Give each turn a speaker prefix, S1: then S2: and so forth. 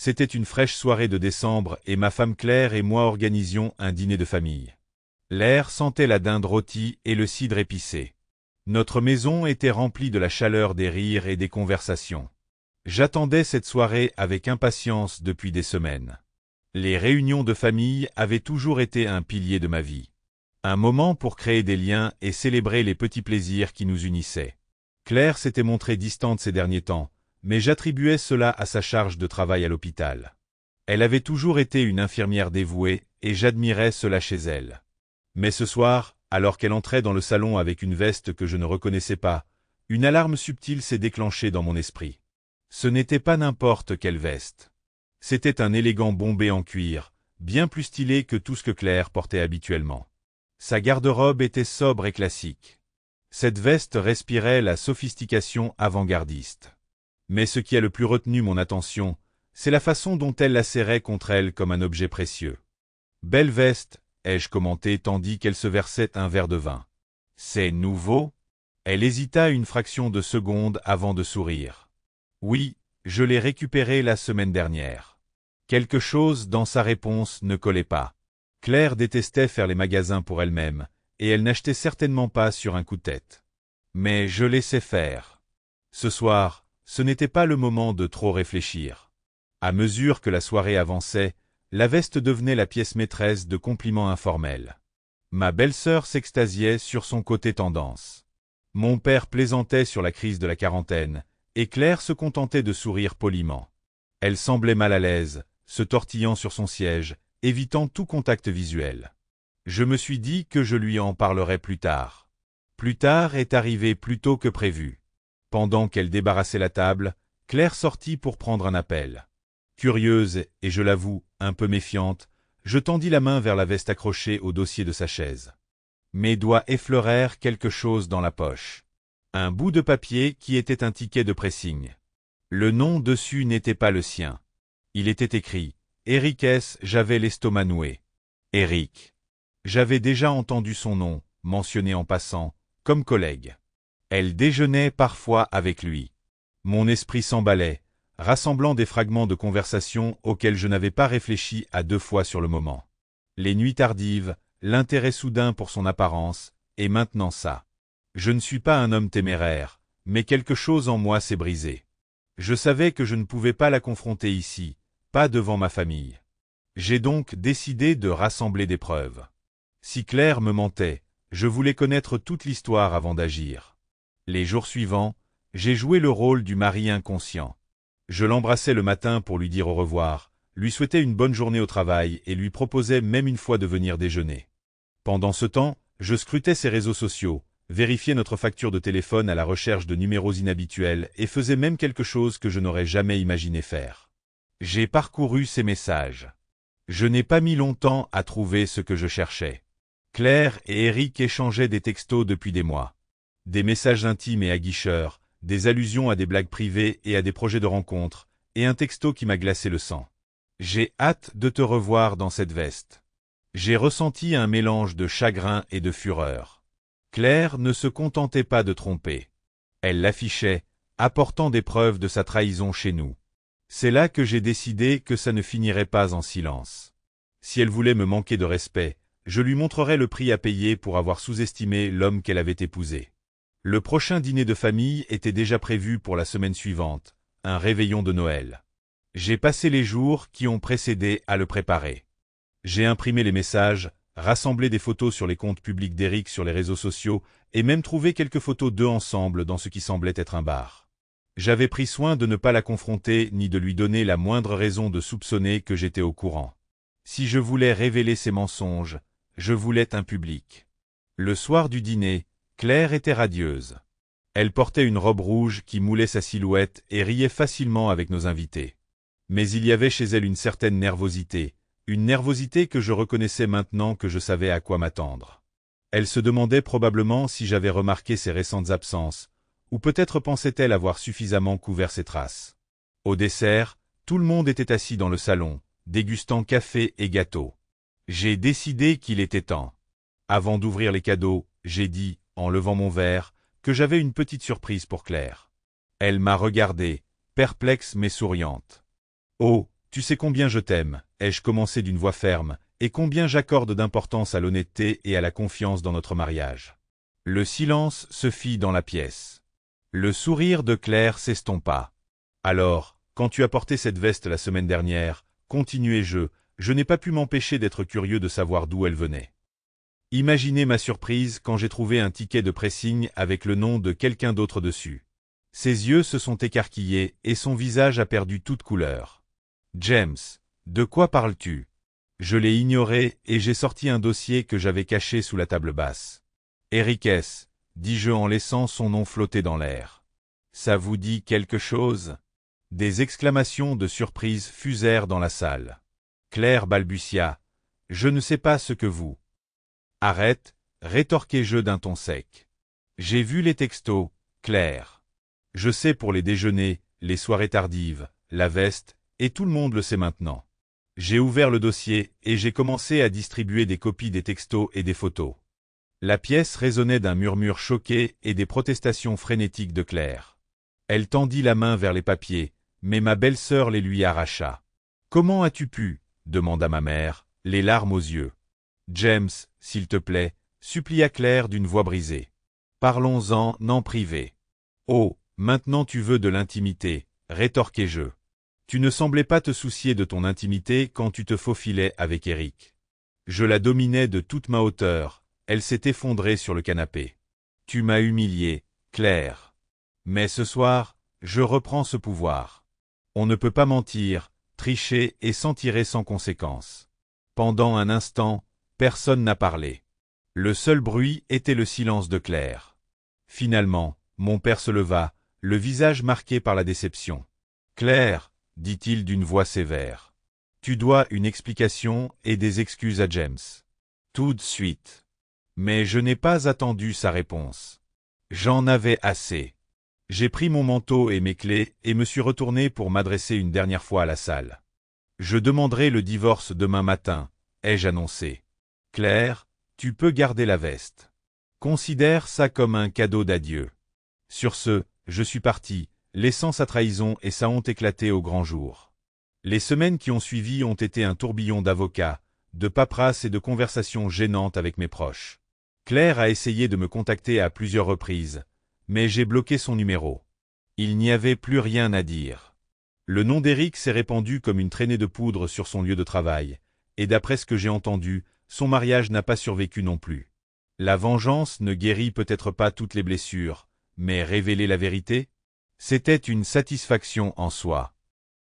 S1: C'était une fraîche soirée de décembre et ma femme Claire et moi organisions un dîner de famille. L'air sentait la dinde rôtie et le cidre épicé. Notre maison était remplie de la chaleur des rires et des conversations. J'attendais cette soirée avec impatience depuis des semaines. Les réunions de famille avaient toujours été un pilier de ma vie. Un moment pour créer des liens et célébrer les petits plaisirs qui nous unissaient. Claire s'était montrée distante ces derniers temps, mais j'attribuais cela à sa charge de travail à l'hôpital. Elle avait toujours été une infirmière dévouée et j'admirais cela chez elle. Mais ce soir, alors qu'elle entrait dans le salon avec une veste que je ne reconnaissais pas, une alarme subtile s'est déclenchée dans mon esprit. Ce n'était pas n'importe quelle veste. C'était un élégant bombé en cuir, bien plus stylé que tout ce que Claire portait habituellement. Sa garde-robe était sobre et classique. Cette veste respirait la sophistication avant-gardiste. Mais ce qui a le plus retenu mon attention, c'est la façon dont elle la serrait contre elle comme un objet précieux. « Belle veste », ai-je commenté tandis qu'elle se versait un verre de vin. « C'est nouveau ?» Elle hésita une fraction de seconde avant de sourire. « Oui, je l'ai récupéré la semaine dernière. » Quelque chose dans sa réponse ne collait pas. Claire détestait faire les magasins pour elle-même, et elle n'achetait certainement pas sur un coup de tête. Mais je laissais faire. Ce soir, ce n'était pas le moment de trop réfléchir. À mesure que la soirée avançait, la veste devenait la pièce maîtresse de compliments informels. Ma belle-sœur s'extasiait sur son côté tendance. Mon père plaisantait sur la crise de la quarantaine, et Claire se contentait de sourire poliment. Elle semblait mal à l'aise, se tortillant sur son siège, évitant tout contact visuel. Je me suis dit que je lui en parlerais plus tard. Plus tard est arrivé plus tôt que prévu. Pendant qu'elle débarrassait la table, Claire sortit pour prendre un appel. Curieuse et, je l'avoue, un peu méfiante, je tendis la main vers la veste accrochée au dossier de sa chaise. Mes doigts effleurèrent quelque chose dans la poche. Un bout de papier qui était un ticket de pressing. Le nom dessus n'était pas le sien. Il était écrit « Eric S. j'avais l'estomac noué. » Eric. J'avais déjà entendu son nom, mentionné en passant, comme collègue. Elle déjeunait parfois avec lui. Mon esprit s'emballait, rassemblant des fragments de conversation auxquels je n'avais pas réfléchi à deux fois sur le moment. Les nuits tardives, l'intérêt soudain pour son apparence, et maintenant ça. Je ne suis pas un homme téméraire, mais quelque chose en moi s'est brisé. Je savais que je ne pouvais pas la confronter ici, pas devant ma famille. J'ai donc décidé de rassembler des preuves. Si Claire me mentait, je voulais connaître toute l'histoire avant d'agir. Les jours suivants, j'ai joué le rôle du mari inconscient. Je l'embrassais le matin pour lui dire au revoir, lui souhaitais une bonne journée au travail et lui proposais même une fois de venir déjeuner. Pendant ce temps, je scrutais ses réseaux sociaux, vérifiais notre facture de téléphone à la recherche de numéros inhabituels et faisais même quelque chose que je n'aurais jamais imaginé faire. J'ai parcouru ses messages. Je n'ai pas mis longtemps à trouver ce que je cherchais. Claire et Eric échangeaient des textos depuis des mois. Des messages intimes et aguicheurs, des allusions à des blagues privées et à des projets de rencontres, et un texto qui m'a glacé le sang. J'ai hâte de te revoir dans cette veste. J'ai ressenti un mélange de chagrin et de fureur. Claire ne se contentait pas de tromper. Elle l'affichait, apportant des preuves de sa trahison chez nous. C'est là que j'ai décidé que ça ne finirait pas en silence. Si elle voulait me manquer de respect, je lui montrerais le prix à payer pour avoir sous-estimé l'homme qu'elle avait épousé. Le prochain dîner de famille était déjà prévu pour la semaine suivante, un réveillon de Noël. J'ai passé les jours qui ont précédé à le préparer. J'ai imprimé les messages, rassemblé des photos sur les comptes publics d'Eric sur les réseaux sociaux et même trouvé quelques photos d'eux ensemble dans ce qui semblait être un bar. J'avais pris soin de ne pas la confronter ni de lui donner la moindre raison de soupçonner que j'étais au courant. Si je voulais révéler ses mensonges, je voulais un public. Le soir du dîner, Claire était radieuse. Elle portait une robe rouge qui moulait sa silhouette et riait facilement avec nos invités. Mais il y avait chez elle une certaine nervosité, une nervosité que je reconnaissais maintenant que je savais à quoi m'attendre. Elle se demandait probablement si j'avais remarqué ses récentes absences, ou peut-être pensait-elle avoir suffisamment couvert ses traces. Au dessert, tout le monde était assis dans le salon, dégustant café et gâteaux. J'ai décidé qu'il était temps. Avant d'ouvrir les cadeaux, j'ai dit, en levant mon verre, que j'avais une petite surprise pour Claire. Elle m'a regardé, perplexe mais souriante. « Oh, Tu sais combien je t'aime, ai-je commencé d'une voix ferme, et combien j'accorde d'importance à l'honnêteté et à la confiance dans notre mariage. Le silence se fit dans la pièce. Le sourire de Claire s'estompa. Alors, quand tu as porté cette veste la semaine dernière, continuai-je, je n'ai pas pu m'empêcher d'être curieux de savoir d'où elle venait. Imaginez ma surprise quand j'ai trouvé un ticket de pressing avec le nom de quelqu'un d'autre dessus. Ses yeux se sont écarquillés et son visage a perdu toute couleur. James, de quoi parles-tu? Je l'ai ignoré et j'ai sorti un dossier que j'avais caché sous la table basse. Eric S., dis-je en laissant son nom flotter dans l'air. Ça vous dit quelque chose? Des exclamations de surprise fusèrent dans la salle. Claire balbutia. Je ne sais pas ce que vous. Arrête, rétorquai-je d'un ton sec. J'ai vu les textos, Claire. Je sais pour les déjeuners, les soirées tardives, la veste, et tout le monde le sait maintenant. J'ai ouvert le dossier et j'ai commencé à distribuer des copies des textos et des photos. La pièce résonnait d'un murmure choqué et des protestations frénétiques de Claire. Elle tendit la main vers les papiers, mais ma belle-sœur les lui arracha. « Comment as-tu pu » demanda ma mère, les larmes aux yeux. « James, s'il te plaît, » supplia Claire d'une voix brisée. « Parlons-en en privé. »« Oh, maintenant tu veux de l'intimité, » rétorquai-je. « Tu ne semblais pas te soucier de ton intimité quand tu te faufilais avec Eric. » Je la dominais de toute ma hauteur, elle s'est effondrée sur le canapé. « Tu m'as humilié, Claire. Mais ce soir, je reprends ce pouvoir. On ne peut pas mentir, tricher et s'en tirer sans conséquence. » Pendant un instant, personne n'a parlé. Le seul bruit était le silence de Claire. Finalement, mon père se leva, le visage marqué par la déception. « Claire, » dit-il d'une voix sévère, « tu dois une explication et des excuses à James. Tout de suite. » Mais je n'ai pas attendu sa réponse. J'en avais assez. J'ai pris mon manteau et mes clés et me suis retourné pour m'adresser une dernière fois à la salle. « Je demanderai le divorce demain matin, » ai-je annoncé. « Claire, tu peux garder la veste. Considère ça comme un cadeau d'adieu. » Sur ce, je suis parti, laissant sa trahison et sa honte éclater au grand jour. Les semaines qui ont suivi ont été un tourbillon d'avocats, de paperasses et de conversations gênantes avec mes proches. Claire a essayé de me contacter à plusieurs reprises, mais j'ai bloqué son numéro. Il n'y avait plus rien à dire. Le nom d'Eric s'est répandu comme une traînée de poudre sur son lieu de travail, et d'après ce que j'ai entendu, son mariage n'a pas survécu non plus. La vengeance ne guérit peut-être pas toutes les blessures, mais révéler la vérité? C'était une satisfaction en soi.